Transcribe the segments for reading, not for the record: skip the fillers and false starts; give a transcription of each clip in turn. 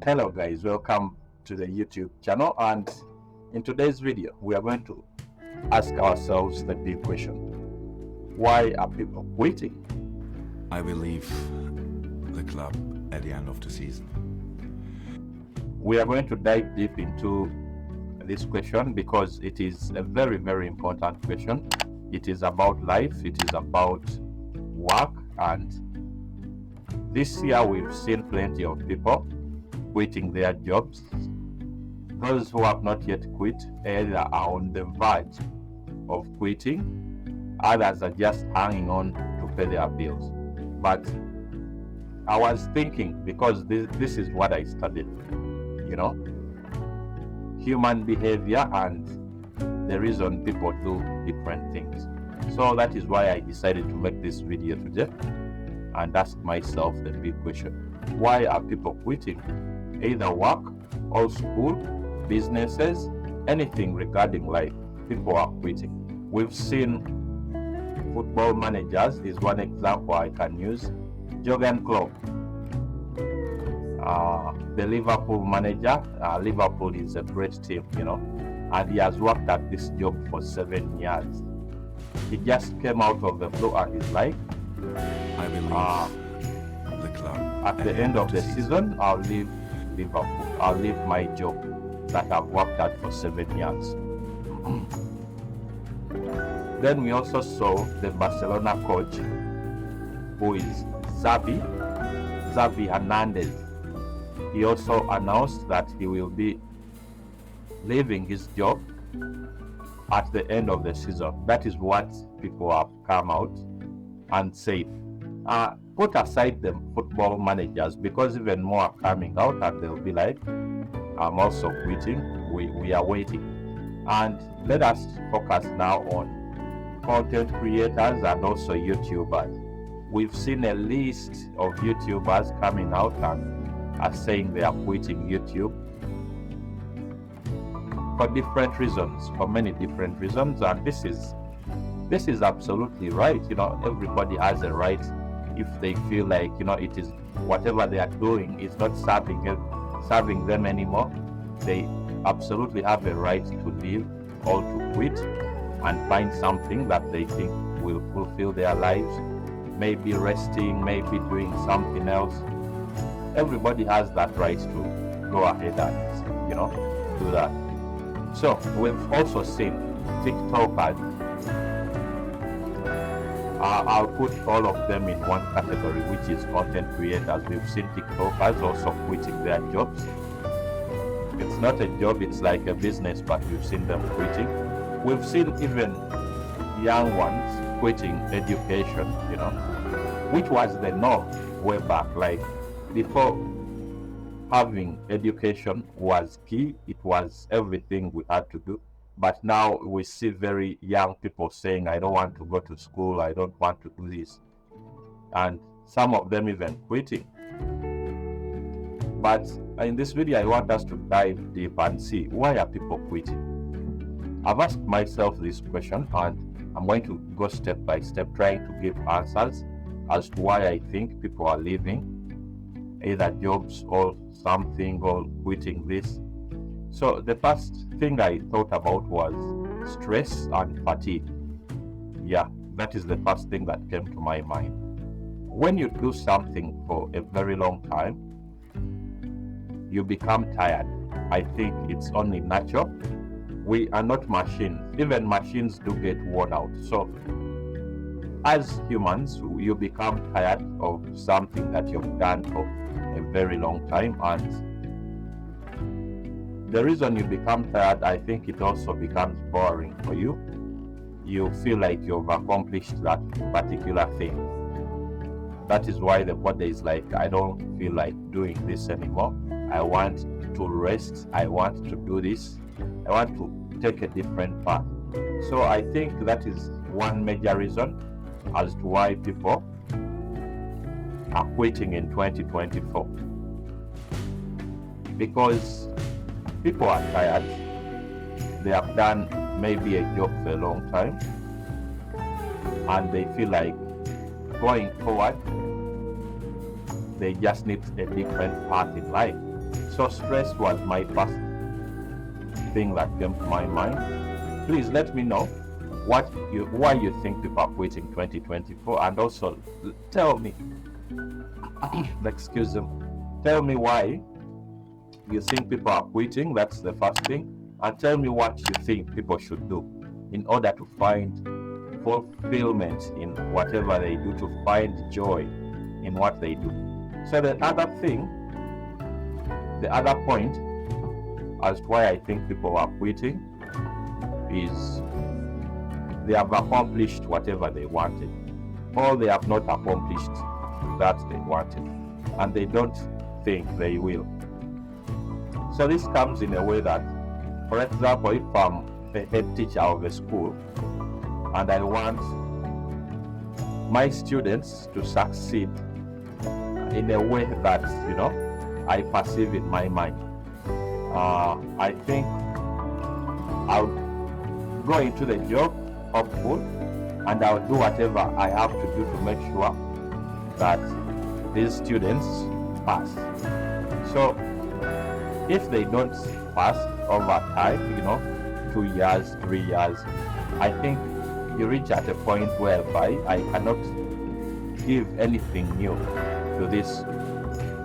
Hello guys, welcome to the YouTube channel, and in today's video we are going to ask ourselves the big question: why are people quitting? I will leave the club at the end of the season. We are going to dive deep into this question because it is a very important question. It is about life, it is about work, and this year we've seen plenty of people quitting their jobs. Those who have not yet quit either are on the verge of quitting, others are just hanging on to pay their bills. But I was thinking, because this is what I studied, human behavior and the reason people do different things. So that is why I decided to make this video today and ask myself the big question: why are people quitting? Either work or school, businesses, anything regarding life, people are quitting. We've seen football managers is one example I can use. Jurgen Klopp, the Liverpool manager. Liverpool is a great team, and he has worked at this job for 7 years. He just came out of the blue and he's like, I will leave the club at the end of the season, I'll leave Liverpool. I'll leave my job that I've worked at for 7 years. Then we also saw the Barcelona coach, who is Xavi Hernandez. He also announced that he will be leaving his job at the end of the season. That is what people have come out and said. Put aside the football managers, because even more are coming out and they'll be like, I'm also quitting. We are waiting. And let us focus now on content creators and also YouTubers. We've seen a list of YouTubers coming out and are saying they are quitting YouTube for different reasons, for many different reasons, and this is absolutely right. Everybody has a right. If they feel like it is whatever they are doing is not serving them anymore, they absolutely have a right to leave or to quit and find something that they think will fulfill their lives. Maybe resting, maybe doing something else. Everybody has that right to go ahead and do that. So we've also seen TikTokers. I'll put all of them in one category, which is content creators. We've seen TikTokers also quitting their jobs. It's not a job, it's like a business, but we've seen them quitting. We've seen even young ones quitting education, which was the norm way back. Like before, having education was key, it was everything we had to do. But now we see very young people saying, I don't want to go to school, I don't want to do this. And some of them even quitting. But in this video, I want us to dive deep and see, why are people quitting? I've asked myself this question, and I'm going to go step by step, trying to give answers as to why I think people are leaving either jobs or something, or quitting this. So the first thing I thought about was stress and fatigue. Yeah, that is the first thing that came to my mind. When you do something for a very long time, you become tired. I think it's only natural. We are not machines. Even machines do get worn out. So as humans, you become tired of something that you've done for a very long time, and the reason you become tired, I think it also becomes boring for you. You feel like you've accomplished that particular thing. That is why the body is like, I don't feel like doing this anymore. I want to rest. I want to do this. I want to take a different path. So I think that is one major reason as to why people are quitting in 2024. Because people are tired. They have done maybe a job for a long time, and they feel like going forward, they just need a different path in life. So stress was my first thing that came to my mind. Please let me know why you think people are quitting 2024, and also tell me excuse them, tell me why you think people are quitting. That's the first thing. And tell me what you think people should do in order to find fulfillment in whatever they do, to find joy in what they do. So the other point as to why I think people are quitting is they have accomplished whatever they wanted, or they have not accomplished that they wanted, and they don't think they will. So this comes in a way that, for example, if I'm a head teacher of a school and I want my students to succeed in a way that, I perceive in my mind, I think I'll go into the job hopeful, and I'll do whatever I have to do to make sure that these students pass. So if they don't pass over time, 2 years, 3 years, I think you reach at a point whereby I cannot give anything new to this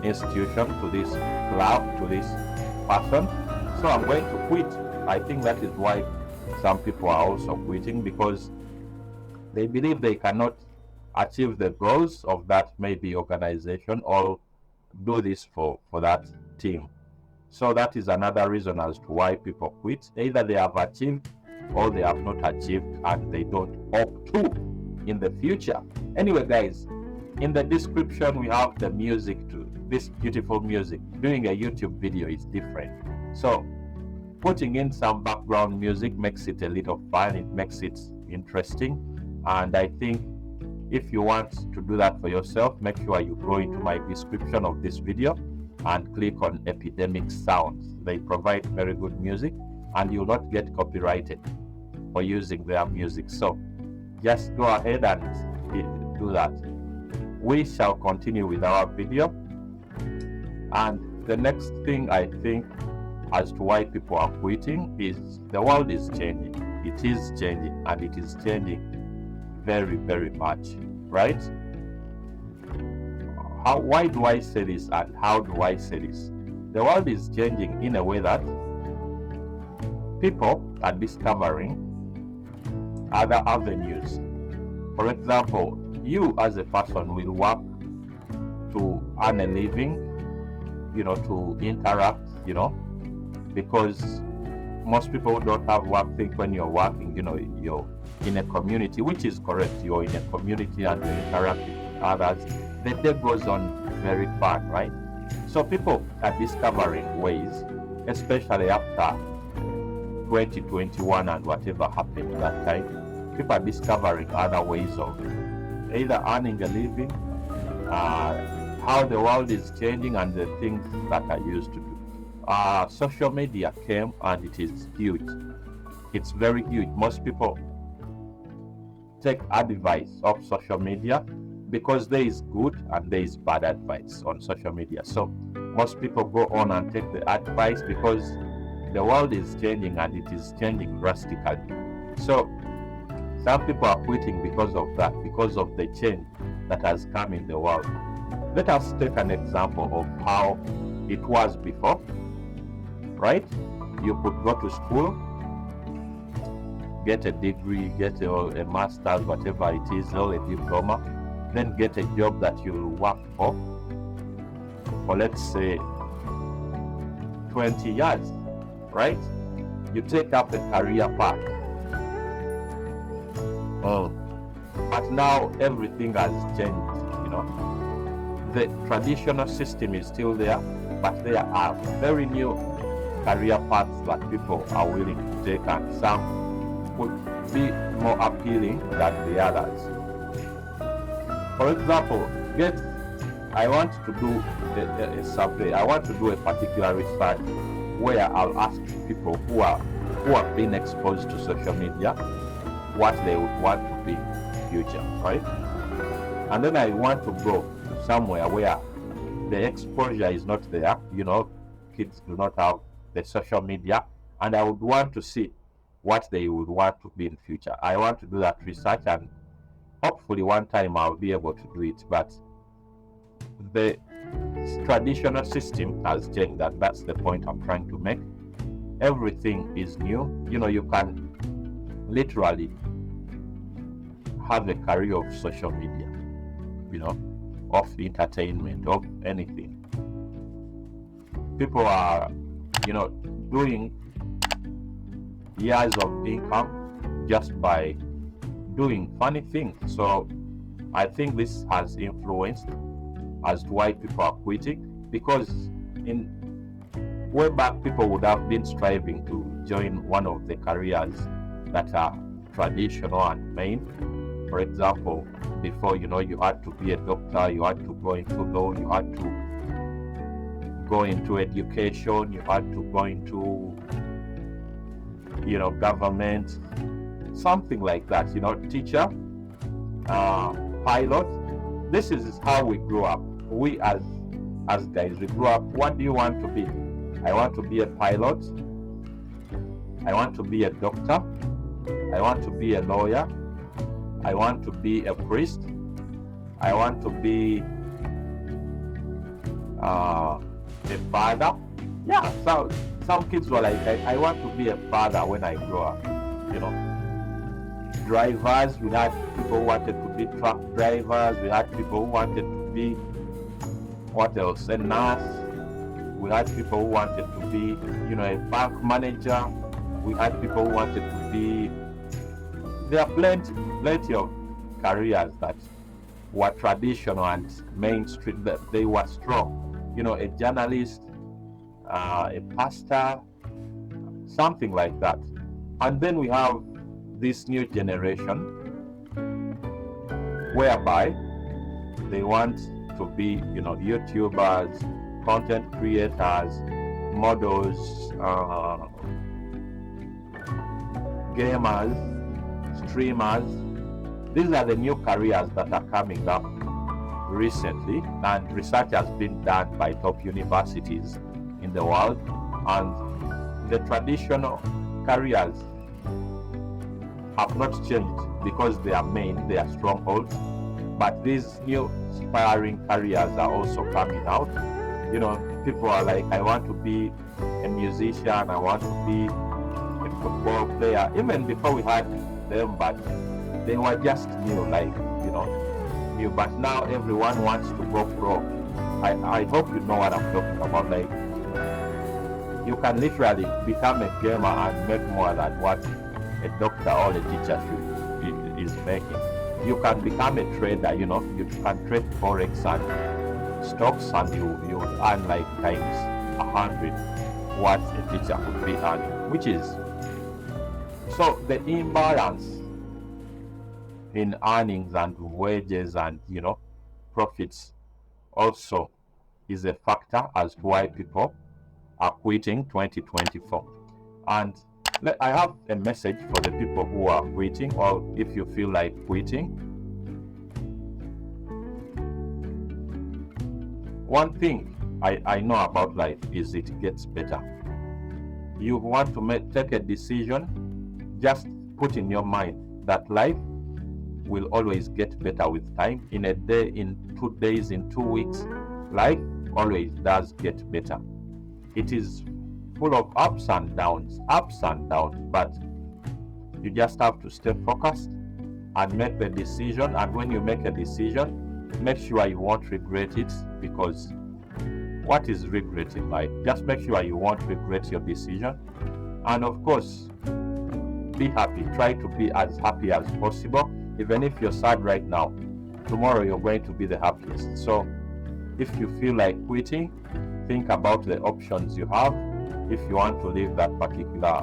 institution, to this club, to this person. So I'm going to quit. I think that is why some people are also quitting, because they believe they cannot achieve the goals of that maybe organization, or do this for that team. So that is another reason as to why people quit. Either they have achieved or they have not achieved, and they don't hope to in the future. Anyway, guys, in the description we have the music to this beautiful music. Doing a YouTube video is different. So putting in some background music makes it a little fun, it makes it interesting. And I think if you want to do that for yourself, make sure you go into my description of this video and click on Epidemic Sounds. They provide very good music, and you'll not get copyrighted for using their music. So just go ahead and do that. We shall continue with our video. And the next thing I think as to why people are quitting is the world is changing. It is changing, and it is changing very, very much, right? Why do I say this, and how do I say this? The world is changing in a way that people are discovering other avenues. For example, you as a person will work to earn a living, to interact, because most people don't have work. Think when you're working, you're in a community, which is correct. You're in a community and you interact with others. The day goes on very fun, right? So people are discovering ways, especially after 2021 and whatever happened that time. People are discovering other ways of either earning a living, how the world is changing, and the things that I used to do. Social media came, and it is huge. It's very huge. Most people take advice of social media, because there is good and there is bad advice on social media. So most people go on and take the advice because the world is changing, and it is changing drastically. So some people are quitting because of that, because of the change that has come in the world. Let us take an example of how it was before, right? You could go to school, get a degree, get a master's, whatever it is, or a diploma, then get a job that you'll work for let's say 20 years, right? You take up a career path. But now everything has changed, The traditional system is still there, but there are very new career paths that people are willing to take, and some would be more appealing than the others. For example, I want to do a survey. I want to do a particular research where I'll ask people who have been exposed to social media what they would want to be in the future, right? And then I want to go somewhere where the exposure is not there, kids do not have the social media, and I would want to see what they would want to be in future. I want to do that research, and hopefully one time I'll be able to do it. But the traditional system has changed, and that's the point I'm trying to make. Everything is new. You can literally have a career of social media, of entertainment, of anything. People are, doing years of income just by doing funny things. So I think this has influenced as to why people are quitting, because in way back people would have been striving to join one of the careers that are traditional and main. For example, before, you had to be a doctor, you had to go into law, you had to go into education, you had to go into, government, something like that, teacher, pilot. This is how we grew up. We as guys, we grew up. What do you want to be? I want to be a pilot. I want to be a doctor. I want to be a lawyer. I want to be a priest. I want to be a father. Yeah, so some kids were like, I want to be a father when I grow up. Drivers, we had people who wanted to be truck drivers. We had people who wanted to be, what else? A nurse. We had people who wanted to be, a bank manager. We had people who wanted to be. There are plenty of careers that were traditional and mainstream, that they were strong. A journalist, a pastor, something like that. And then we have this new generation whereby they want to be, YouTubers, content creators, models, gamers, streamers. These are the new careers that are coming up recently, and research has been done by top universities in the world. And the traditional careers have not changed because they are strongholds, but these new aspiring careers are also coming out. People are like, I want to be a musician, I want to be a football player, even before we had them, but they were just new, new. But now everyone wants to go pro. I hope you know what I'm talking about. Like, you can literally become a gamer and make more than what a doctor or a teacher is making. You can become a trader. You can trade forex and stocks, and you earn like times 100 what a teacher would be earning, which is so the imbalance in earnings and wages and profits also is a factor as to why people are quitting 2024. And I have a message for the people who are quitting, or if you feel like quitting. One thing I know about life is it gets better. You want to take a decision, just put in your mind that life will always get better with time. In a day, in 2 days, in 2 weeks, life always does get better. It is full of ups and downs, but you just have to stay focused and make the decision. And when you make a decision, make sure you won't regret it, because what is regret in life? Just make sure you won't regret your decision. And of course, be happy. Try to be as happy as possible. Even if you're sad right now, tomorrow you're going to be the happiest. So if you feel like quitting, think about the options you have. If you want to leave that particular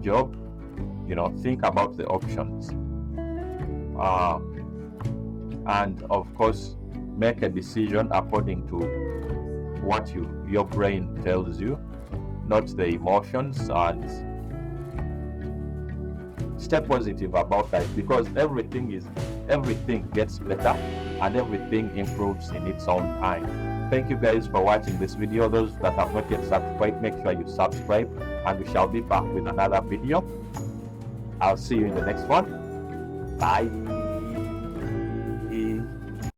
job, think about the options. And of course, make a decision according to what your brain tells you, not the emotions, and stay positive about life, because everything gets better and everything improves in its own time. Thank you guys for watching this video. Those that have not yet subscribed, make sure you subscribe, and we shall be back with another video. I'll see you in the next one. Bye.